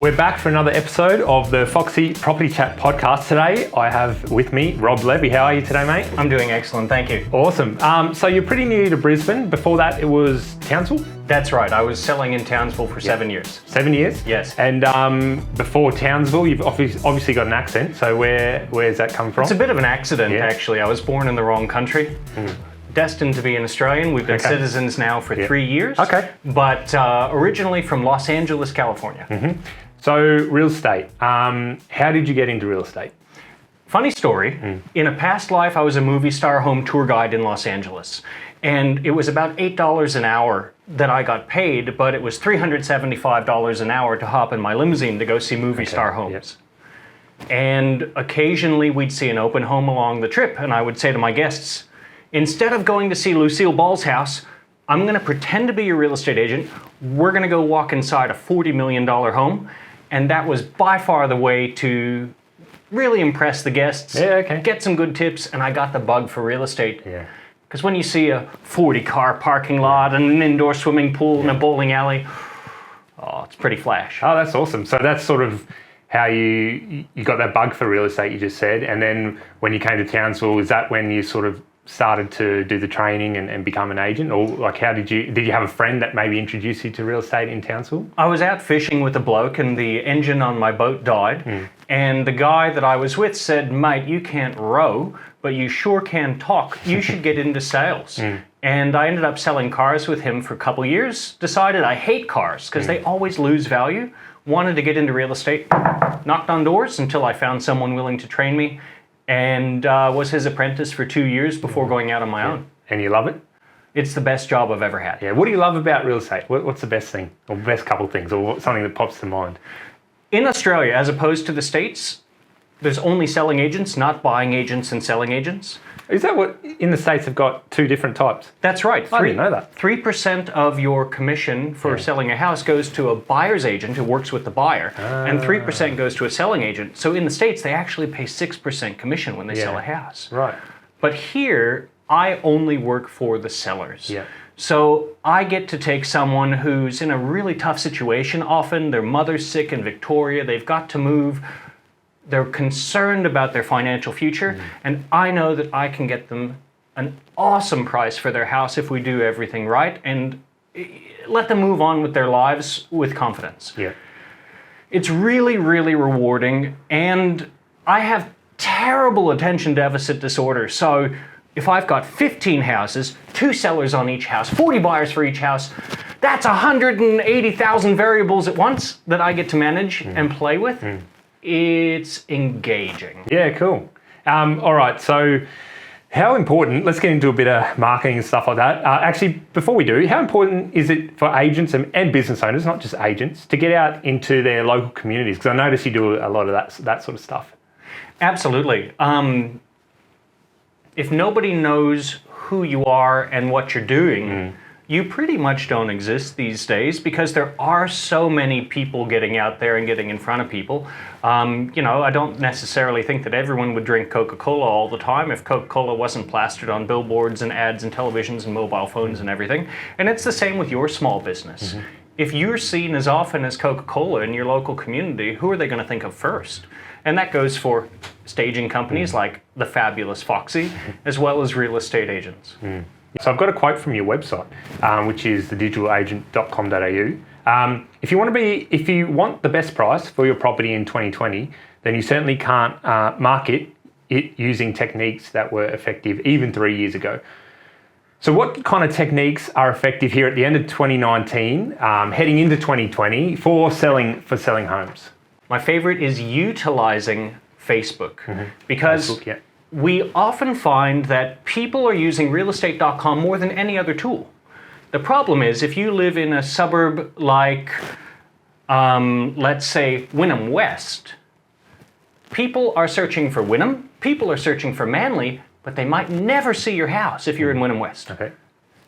We're back for another episode of the Foxy Property Chat Podcast. Today, I have with me Rob Levy. How are you today, mate? I'm doing excellent, thank you. Awesome. So you're pretty new to Brisbane. Before that, it was Townsville? That's right. I was selling in Townsville for 7 years. 7 years? Yes. And before Townsville, you've obviously got an accent. So where's that come from? It's a bit of an accident, actually. I was born in the wrong country. Destined to be an Australian. We've been citizens now for 3 years. Okay. But originally from Los Angeles, California. So real estate. How did you get into real estate? Funny story. In a past life, I was a movie star home tour guide in Los Angeles. And it was about $8 an hour that I got paid, but it was $375 an hour to hop in my limousine to go see movie star homes. Yep. And occasionally we'd see an open home along the trip, and I would say to my guests, instead of going to see Lucille Ball's house, I'm going to pretend to be your real estate agent. We're going to go walk inside a $40 million home. And that was by far the way to really impress the guests, get some good tips, and I got the bug for real estate. Because when you see a 40-car parking lot and an indoor swimming pool and a bowling alley, oh, it's pretty flash. Oh, that's awesome. So that's sort of how you got that bug for real estate, you just said. And then when you came to Townsville, is that when you sort of started to do the training and become an agent? Or like how did you have a friend that maybe introduced you to real estate in Townsville? I was out fishing with a bloke and the engine on my boat died. And the guy that I was with said, mate, you can't row, but you sure can talk. You should get into sales. And I ended up selling cars with him for a couple years. Decided I hate cars because they always lose value. Wanted to get into real estate. Knocked on doors until I found someone willing to train me. And was his apprentice for 2 years before going out on my own. And you love it? It's the best job I've ever had. Yeah. What do you love about real estate? What's the best thing, or best couple of things, or something that pops to mind? In Australia, as opposed to the States, there's only selling agents, not buying agents and selling agents. Is that what, in the States, have got two different types? That's right. I didn't know that. 3% of your commission for selling a house goes to a buyer's agent who works with the buyer, and 3% goes to a selling agent. So in the States, they actually pay 6% commission when they sell a house. Right. But here, I only work for the sellers. So I get to take someone who's in a really tough situation. Often their mother's sick in Victoria, they've got to move. They're concerned about their financial future, and I know that I can get them an awesome price for their house if we do everything right and let them move on with their lives with confidence. It's really, really rewarding, and I have terrible attention deficit disorder. So if I've got 15 houses, 2 sellers on each house, 40 buyers for each house, that's 180,000 variables at once that I get to manage and play with. It's engaging. Yeah, cool. All right, so how important, let's get into a bit of marketing and stuff like that. Actually, before we do, how important is it for agents and business owners, not just agents, to get out into their local communities? Because I notice you do a lot of that sort of stuff. Absolutely. If nobody knows who you are and what you're doing, you pretty much don't exist these days because there are so many people getting out there and getting in front of people. I don't necessarily think that everyone would drink Coca-Cola all the time if Coca-Cola wasn't plastered on billboards and ads and televisions and mobile phones and everything. And it's the same with your small business. If you're seen as often as Coca-Cola in your local community, who are they going to think of first? And that goes for staging companies like the fabulous Foxy, as well as real estate agents. So I've got a quote from your website, which is thedigitalagent.com.au. If you want the best price for your property in 2020, then you certainly can't market it using techniques that were effective even 3 years ago. So what kind of techniques are effective here at the end of 2019, heading into 2020 for selling homes? My favorite is utilizing Facebook, because Facebook, we often find that people are using realestate.com more than any other tool. The problem is if you live in a suburb like, let's say, Wynnum West, people are searching for Wynnum, people are searching for Manly, but they might never see your house if you're in Wynnum West.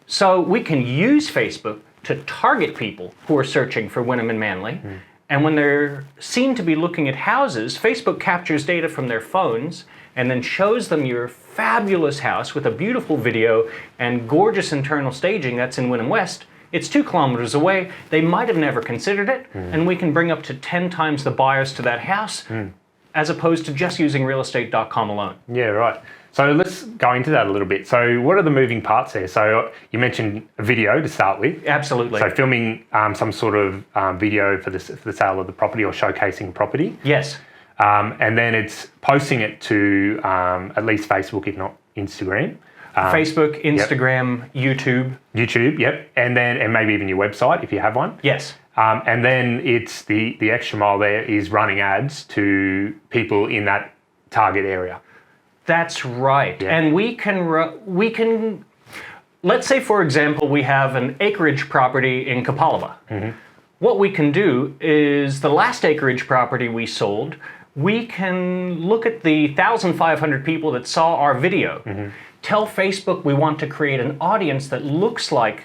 So we can use Facebook to target people who are searching for Wynnum and Manly. And when they're seen to be looking at houses, Facebook captures data from their phones and then shows them your fabulous house with a beautiful video and gorgeous internal staging that's in Wynnum West, It's 2 kilometers away. They might have never considered it, and we can bring up to 10 times the buyers to that house as opposed to just using realestate.com alone. Yeah, right. So let's go into that a little bit. So what are the moving parts there? So you mentioned a video to start with. Absolutely. So filming some sort of video for the sale of the property or showcasing the property. Yes. And then it's posting it to at least Facebook, if not Instagram. Facebook, Instagram, YouTube. YouTube, yep. And maybe even your website if you have one. Yes. And then it's the extra mile there is running ads to people in that target area. That's right. Yeah. And we can, let's say, for example, we have an acreage property in Kapalaba. What we can do is the last acreage property we sold, we can look at the 1,500 people that saw our video, tell Facebook we want to create an audience that looks like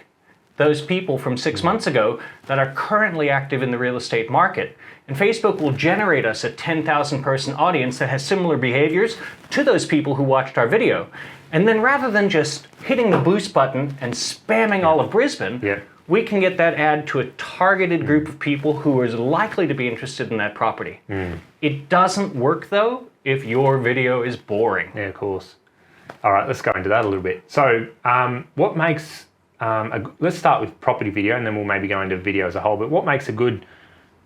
those people from 6 months ago that are currently active in the real estate market. And Facebook will generate us a 10,000 person audience that has similar behaviors to those people who watched our video. And then rather than just hitting the boost button and spamming all of Brisbane, we can get that ad to a targeted group of people who are likely to be interested in that property. It doesn't work though if your video is boring. Yeah, of course. All right, let's go into that a little bit. So what makes, let's start with property video and then we'll maybe go into video as a whole, but what makes a good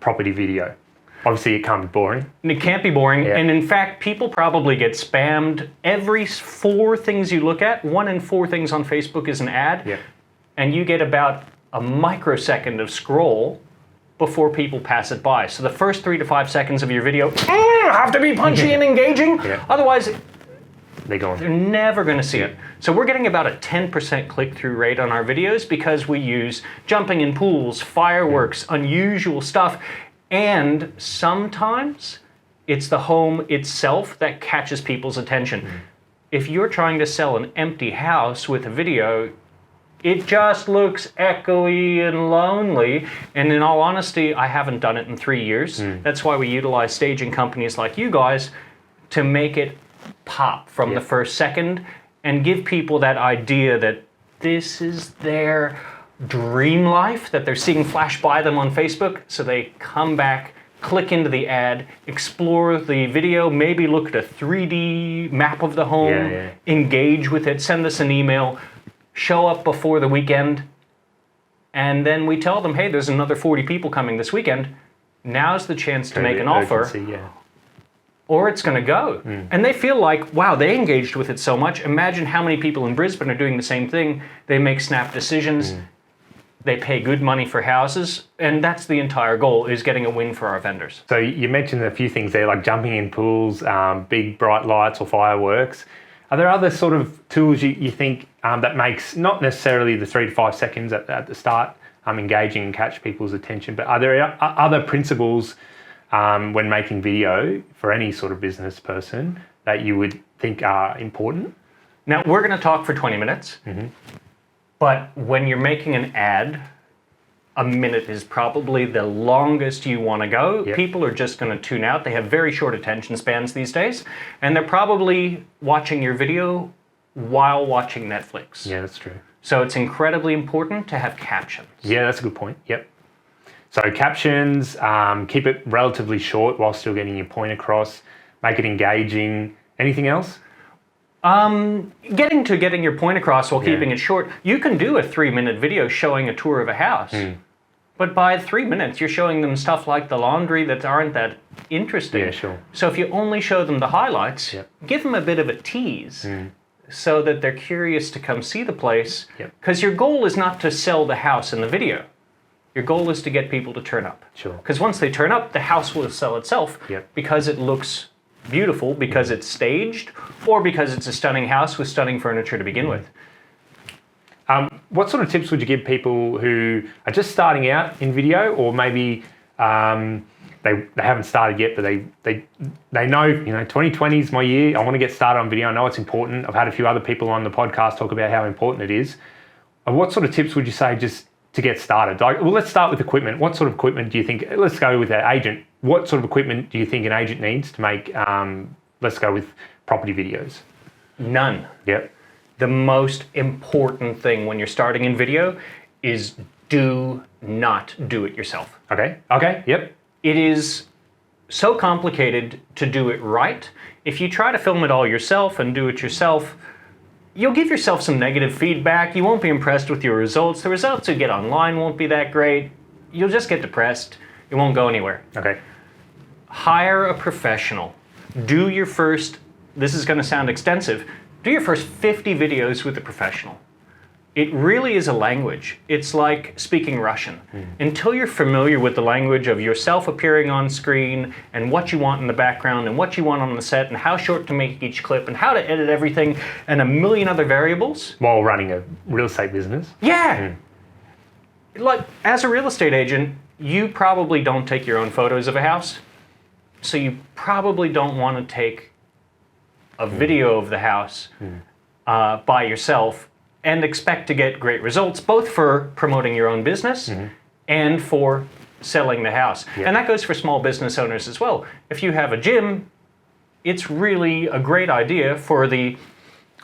property video? Obviously it can't be boring. It can't be boring, and in fact people probably get spammed. Every 4 things you look at, 1 in 4 things on Facebook is an ad, and you get about a microsecond of scroll before people pass it by. So the first 3 to 5 seconds of your video have to be punchy and engaging, otherwise they're never going to see it. So we're getting about a 10% click-through rate on our videos because we use jumping in pools, fireworks, unusual stuff, and sometimes it's the home itself that catches people's attention. If you're trying to sell an empty house with a video, it just looks echoey and lonely. And in all honesty, I haven't done it in 3 years. That's why we utilize staging companies like you guys to make it pop from the first second and give people that idea that this is their dream life that they're seeing flash by them on Facebook. So they come back, click into the ad, explore the video, maybe look at a 3D map of the home, engage with it, send us an email, show up before the weekend, and then we tell them, hey, there's another 40 people coming this weekend. Now's the chance to make an offer. Or it's going to go. And they feel like, wow, they engaged with it so much. Imagine how many people in Brisbane are doing the same thing. They make snap decisions. They pay good money for houses. And that's the entire goal, is getting a win for our vendors. So you mentioned a few things there, like jumping in pools, big bright lights or fireworks. Are there other sort of tools you think that makes, not necessarily the 3 to 5 seconds at the start, engaging and catch people's attention, but are there other principles when making video for any sort of business person that you would think are important? Now, we're going to talk for 20 minutes, but when you're making an ad, a minute is probably the longest you want to go. People are just going to tune out. They have very short attention spans these days, and they're probably watching your video while watching Netflix. Yeah, that's true. So it's incredibly important to have captions. Yeah, that's a good point. Yep. So captions, keep it relatively short while still getting your point across, make it engaging. Anything else? Getting your point across while keeping it short. You can do a 3-minute video showing a tour of a house, but by 3 minutes you're showing them stuff like the laundry that aren't that interesting. Yeah, sure. So if you only show them the highlights, give them a bit of a tease so that they're curious to come see the place, because your goal is not to sell the house in the video. Your goal is to get people to turn up. Sure. Because once they turn up, the house will sell itself because it looks beautiful, because it's staged, or because it's a stunning house with stunning furniture to begin with. What sort of tips would you give people who are just starting out in video, or maybe they haven't started yet, but they know, 2020 is my year. I want to get started on video. I know it's important. I've had a few other people on the podcast talk about how important it is. What sort of tips would you say just to get started? Let's start with equipment. What sort of equipment do you think, let's go with our agent. What sort of equipment do you think an agent needs to make, let's go with property videos? None. Yep. The most important thing when you're starting in video is do not do it yourself. Okay, yep. It is so complicated to do it right. If you try to film it all yourself and do it yourself, you'll give yourself some negative feedback. You won't be impressed with your results. The results you get online won't be that great. You'll just get depressed. It won't go anywhere. Okay. Hire a professional. Do your first, this is going to sound extensive, do your first 50 videos with a professional. It really is a language. It's like speaking Russian. Until you're familiar with the language of yourself appearing on screen and what you want in the background and what you want on the set and how short to make each clip and how to edit everything and a million other variables. While running a real estate business. Yeah. Like, as a real estate agent, you probably don't take your own photos of a house. So you probably don't want to take a video of the house by yourself and expect to get great results, both for promoting your own business and for selling the house. Yeah. And that goes for small business owners as well. If you have a gym, it's really a great idea for the,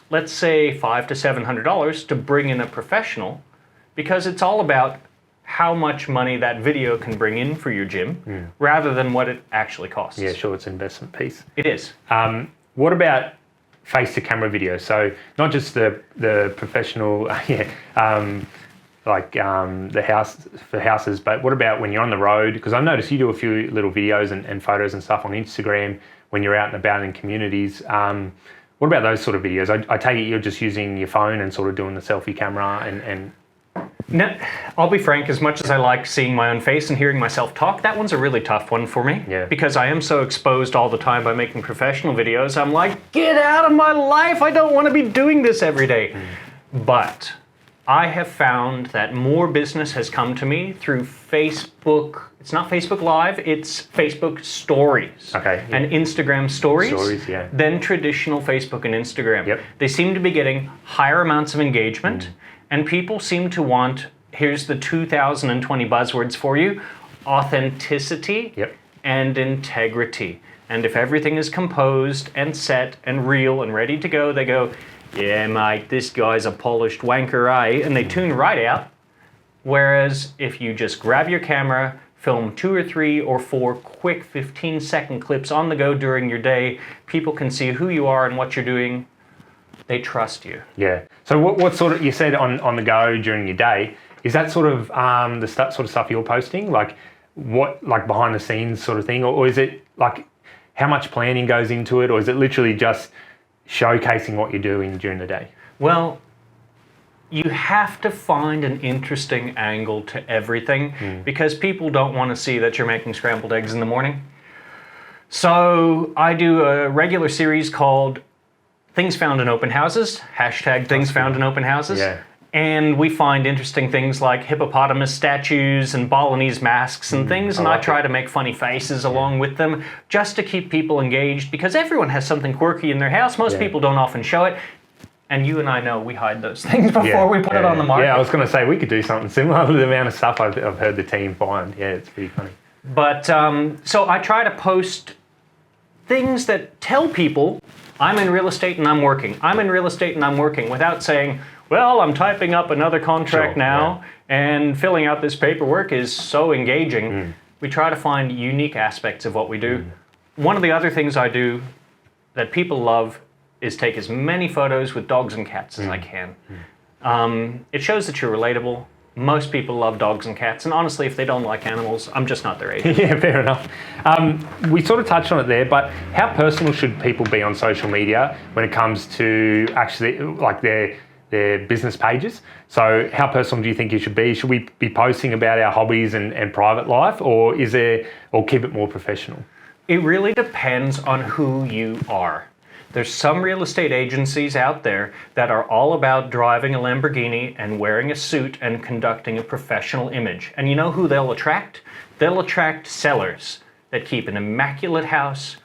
let's say, $500 to $700 to bring in a professional, because it's all about how much money that video can bring in for your gym rather than what it actually costs. Yeah, sure, it's an investment piece. It is. What about face-to-camera video? So not just the professional, the house for houses, but what about when you're on the road? Because I've noticed you do a few little videos and photos and stuff on Instagram when you're out and about in communities. What about those sort of videos? I take it you're just using your phone and sort of doing the selfie camera and Now, I'll be frank, as much as I like seeing my own face and hearing myself talk, that one's a really tough one for me. Yeah. Because I am so exposed all the time by making professional videos. I'm like, get out of my life! I don't want to be doing this every day. But I have found that more business has come to me through Facebook. It's not Facebook Live, it's Facebook Stories. Okay. Yeah. And Instagram Stories. Stories, yeah. Than traditional Facebook and Instagram. Yep. They seem to be getting higher amounts of engagement. And people seem to want, here's the 2020 buzzwords for you, authenticity and integrity. And if everything is composed and set and real and ready to go, they go, yeah, mate, this guy's a polished wanker, eh? And they tune right out. Whereas if you just grab your camera, film 2 or 3 or 4 quick 15-second clips on the go during your day, people can see who you are and what you're doing. They trust you. Yeah. So what sort of, you said on the go during your day, is that sort of the sort of stuff you're posting? Like behind the scenes sort of thing? Or is it like how much planning goes into it? Or is it literally just showcasing what you're doing during the day? Well, you have to find an interesting angle to everything because people don't want to see that you're making scrambled eggs in the morning. So I do a regular series called Things Found in Open Houses, # Things Found in Open Houses. Yeah. And we find interesting things like hippopotamus statues and Balinese masks and things, and I try to make funny faces along with them just to keep people engaged because everyone has something quirky in their house. Most people don't often show it. And you and I know we hide those things before we put it on the market. Yeah, I was going to say we could do something similar to the amount of stuff I've heard the team find. Yeah, it's pretty funny. But so I try to post things that tell people I'm in real estate and I'm working. I'm in real estate and I'm working without saying, well, I'm typing up another contract now and filling out this paperwork is so engaging. We try to find unique aspects of what we do. One of the other things I do that people love is take as many photos with dogs and cats as I can. It shows that you're relatable. Most people love dogs and cats, and honestly, if they don't like animals, I'm just not their agent. Yeah, fair enough. We sort of touched on it there, but how personal should people be on social media when it comes to actually like their business pages? So how personal do you think you should be? Should we be posting about our hobbies and private life, or keep it more professional? It really depends on who you are. There's some real estate agencies out there that are all about driving a Lamborghini and wearing a suit and conducting a professional image. And you know who they'll attract? They'll attract sellers that keep an immaculate house,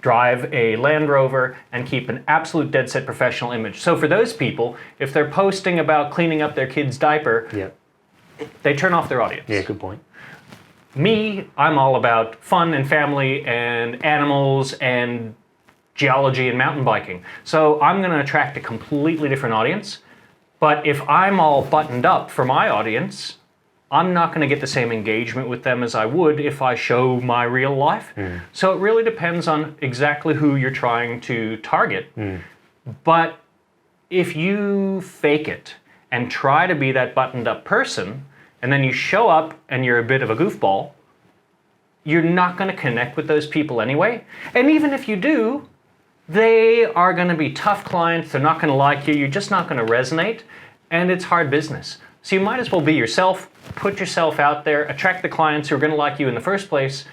drive a Land Rover, and keep an absolute dead set professional image. So for those people, if they're posting about cleaning up their kid's diaper, they turn off their audience. Yeah, good point. Me, I'm all about fun and family and animals and geology and mountain biking. So I'm going to attract a completely different audience. But if I'm all buttoned up for my audience, I'm not going to get the same engagement with them as I would if I show my real life. So it really depends on exactly who you're trying to target. But if you fake it and try to be that buttoned up person, and then you show up and you're a bit of a goofball, you're not going to connect with those people anyway. And even if you do, they are going to be tough clients. They're not going to like you. You're just not going to resonate. And it's hard business. So you might as well be yourself, put yourself out there, attract the clients who are going to like you in the first place,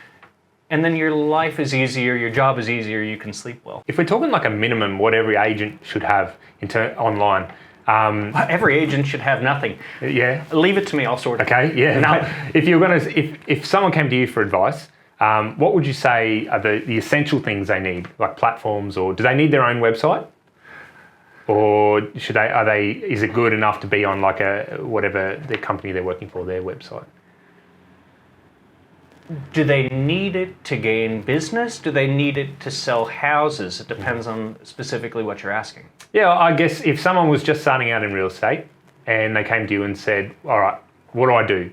and then your life is easier, your job is easier, you can sleep well. If we're talking like a minimum, what every agent should have online. Every agent should have nothing. Yeah. Leave it to me, I'll sort it. Okay, yeah. Now, if someone came to you for advice, what would you say are the essential things they need, like platforms, or do they need their own website? Or is it good enough to be on like whatever the company they're working for, their website? Do they need it to gain business? Do they need it to sell houses? It depends on specifically what you're asking. Yeah, I guess if someone was just starting out in real estate and they came to you and said, all right, what do?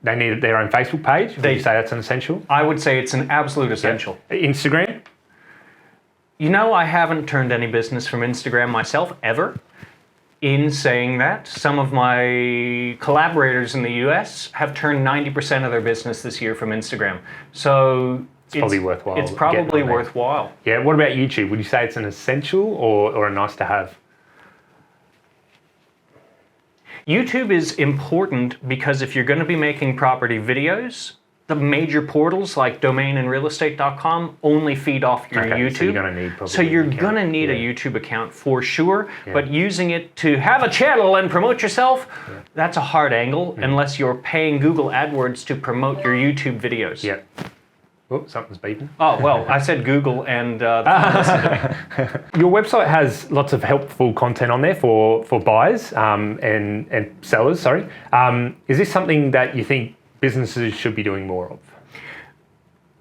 They need their own Facebook page? Would you say that's an essential? I would say it's an absolute essential. Yeah. Instagram? You know, I haven't turned any business from Instagram myself, ever. In saying that, some of my collaborators in the US have turned 90% of their business this year from Instagram. So it's probably worthwhile. It's probably worthwhile. Yeah, what about YouTube? Would you say it's an essential or a nice to have? YouTube is important because if you're going to be making property videos, the major portals like domainandrealestate.com only feed off your YouTube. So you're going to need a YouTube account for sure, but using it to have a channel and promote yourself, that's a hard angle unless you're paying Google AdWords to promote your YouTube videos. Yeah. Oh, something's beeping. Oh, well, I said Google and... Your website has lots of helpful content on there for buyers and sellers, sorry. Is this something that you think businesses should be doing more of?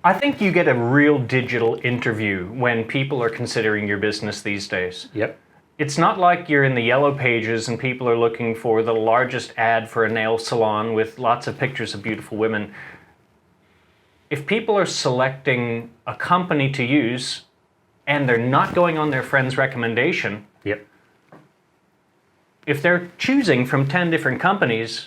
I think you get a real digital interview when people are considering your business these days. Yep. It's not like you're in the yellow pages and people are looking for the largest ad for a nail salon with lots of pictures of beautiful women. If people are selecting a company to use and they're not going on their friend's recommendation, if they're choosing from 10 different companies,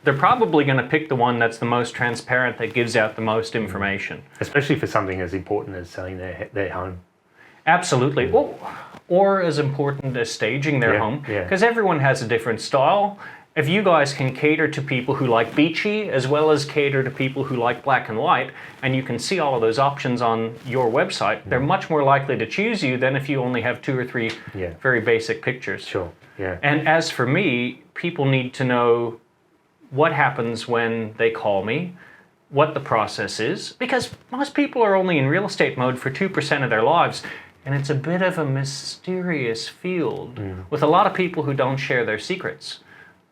they're probably going to pick the one that's the most transparent, that gives out the most information. Especially for something as important as selling their home. Absolutely. Or as important as staging their home, because everyone has a different style. If you guys can cater to people who like beachy as well as cater to people who like black and white, and you can see all of those options on your website, they're much more likely to choose you than if you only have 2 or 3 very basic pictures. Sure. Yeah. And as for me, people need to know what happens when they call me, what the process is, because most people are only in real estate mode for 2% of their lives, and it's a bit of a mysterious field with a lot of people who don't share their secrets.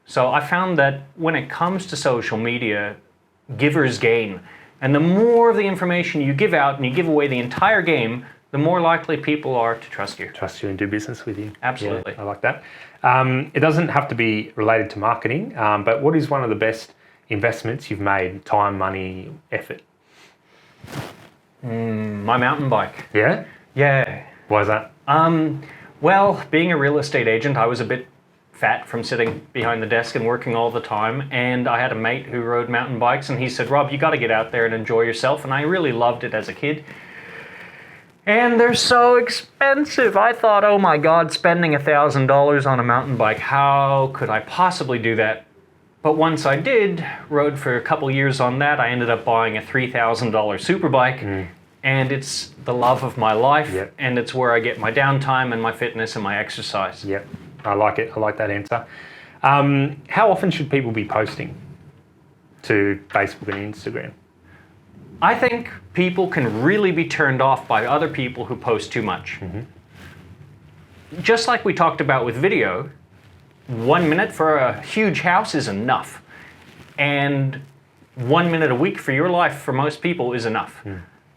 So I found that when it comes to social media, givers gain. And the more of the information you give out and you give away the entire game, the more likely people are to trust you. Trust you and do business with you. Absolutely. Yeah, I like that. It doesn't have to be related to marketing, but what is one of the best investments you've made? Time, money, effort? My mountain bike. Yeah? Yeah. Why is that? Well, being a real estate agent, I was a bit fat from sitting behind the desk and working all the time, and I had a mate who rode mountain bikes, and he said, Rob, you got to get out there and enjoy yourself, and I really loved it as a kid. And they're so expensive. I thought, oh my God, spending $1,000 on a mountain bike, how could I possibly do that? But once I did, rode for a couple years on that, I ended up buying a $3,000 super bike, and it's the love of my life, and it's where I get my downtime and my fitness and my exercise. Yep, I like it. I like that answer. How often should people be posting to Facebook and Instagram? I think people can really be turned off by other people who post too much. Just like we talked about with video, 1 minute for a huge house is enough. And 1 minute a week for your life for most people is enough.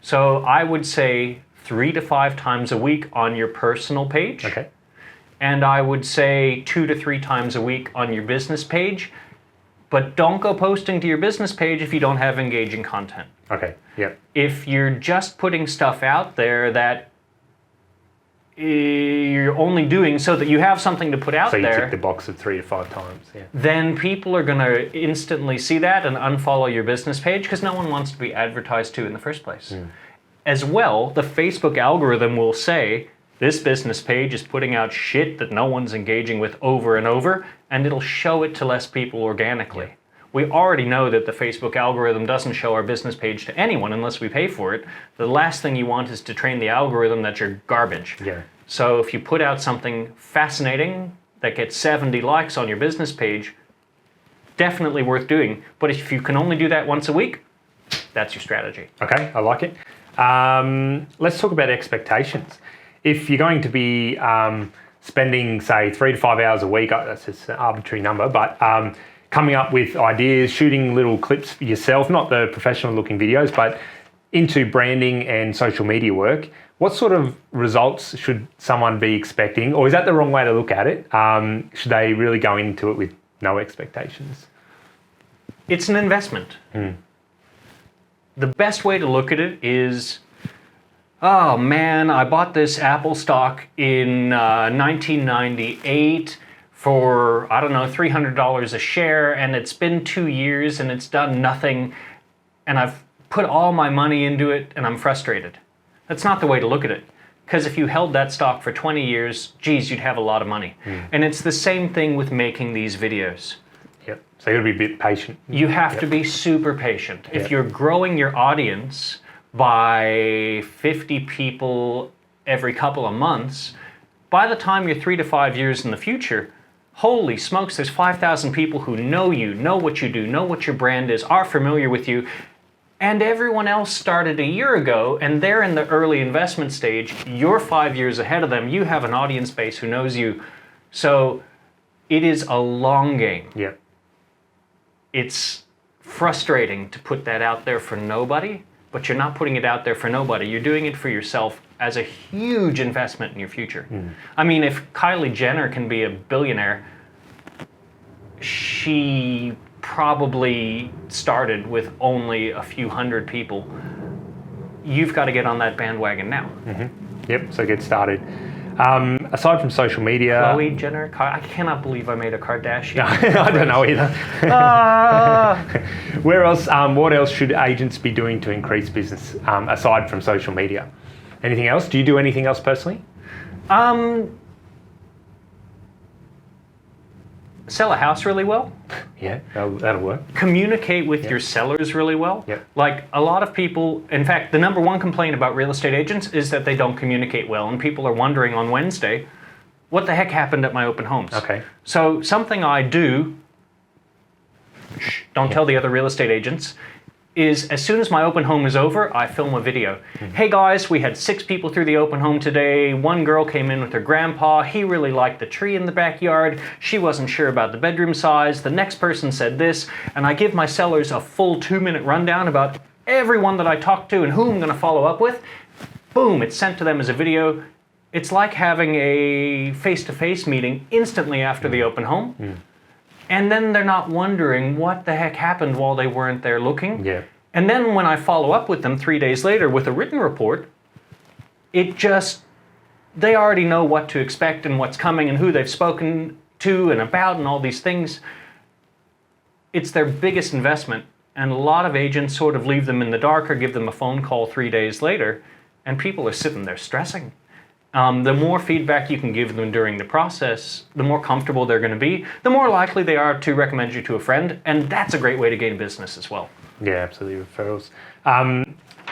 So I would say 3 to 5 times a week on your personal page. And I would say 2 to 3 times a week on your business page. But don't go posting to your business page if you don't have engaging content. Okay, yep. If you're just putting stuff out there that you're only doing so that you have something to put out there. So you tick the box of 3 to 5 times, yeah. Then people are going to instantly see that and unfollow your business page because no one wants to be advertised to in the first place. As well, the Facebook algorithm will say, this business page is putting out shit that no one's engaging with over and over, and it'll show it to less people organically. Yeah. We already know that the Facebook algorithm doesn't show our business page to anyone unless we pay for it. The last thing you want is to train the algorithm that you're garbage. Yeah. So if you put out something fascinating that gets 70 likes on your business page, definitely worth doing. But if you can only do that once a week, that's your strategy. Okay, I like it. Let's talk about expectations. If you're going to be spending, say, 3 to 5 hours a week, that's just an arbitrary number, but coming up with ideas, shooting little clips for yourself, not the professional looking videos, but into branding and social media work, what sort of results should someone be expecting? Or is that the wrong way to look at it? Should they really go into it with no expectations? It's an investment. The best way to look at it is, oh man, I bought this Apple stock in 1998 for, I don't know, $300 a share, and it's been 2 years and it's done nothing, and I've put all my money into it and I'm frustrated. That's not the way to look at it. Because if you held that stock for 20 years, geez, you'd have a lot of money. And it's the same thing with making these videos. Yep. So you got to be a bit patient. You have to be super patient. If you're growing your audience by 50 people every couple of months, by the time you're 3 to 5 years in the future, holy smokes, there's 5,000 people who know you, know what you do, know what your brand is, are familiar with you, and everyone else started a year ago and they're in the early investment stage. You're 5 years ahead of them. You have an audience base who knows you. So it is a long game. Yeah. It's frustrating to put that out there for nobody, but you're not putting it out there for nobody. You're doing it for yourself as a huge investment in your future. I mean, if Kylie Jenner can be a billionaire, she probably started with only a few hundred people. You've got to get on that bandwagon now. Yep, so get started. Aside from social media... Chloe Jenner? I cannot believe I made a Kardashian. I don't know either. Where else? What else should agents be doing to increase business aside from social media? Anything else? Do you do anything else personally? Sell a house really well. Yeah, that'll work. Communicate with your sellers really well. Yep. Like a lot of people, in fact, the number one complaint about real estate agents is that they don't communicate well. And people are wondering on Wednesday, what the heck happened at my open homes? Okay. So something I do, don't tell the other real estate agents, is as soon as my open home is over, I film a video. Hey guys, we had 6 people through the open home today. One girl came in with her grandpa. He really liked the tree in the backyard. She wasn't sure about the bedroom size. The next person said this. And I give my sellers a full 2-minute rundown about everyone that I talked to and who I'm going to follow up with. Boom, it's sent to them as a video. It's like having a face-to-face meeting instantly after the open home. And then they're not wondering what the heck happened while they weren't there looking. Yeah. And then when I follow up with them 3 days later with a written report, they already know what to expect and what's coming and who they've spoken to and about and all these things. It's their biggest investment. And a lot of agents sort of leave them in the dark or give them a phone call 3 days later, and people are sitting there stressing. The more feedback you can give them during the process, the more comfortable they're going to be, the more likely they are to recommend you to a friend, and that's a great way to gain business as well. Yeah, absolutely, referrals.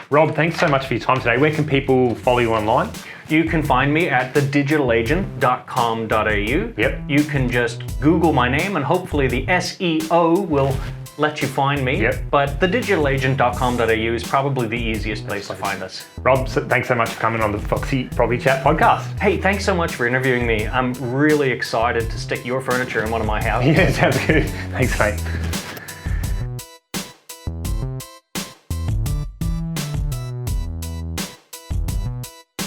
Rob, thanks so much for your time today. Where can people follow you online? You can find me at thedigitalagent.com.au. Yep. You can just Google my name and hopefully the SEO will let you find me. Yep. But thedigitalagent.com.au is probably the easiest place to find us. Rob, thanks so much for coming on the Foxy Property Chat Podcast. Hey, thanks so much for interviewing me. I'm really excited to stick your furniture in one of my houses. Yeah, sounds good. Thanks, mate.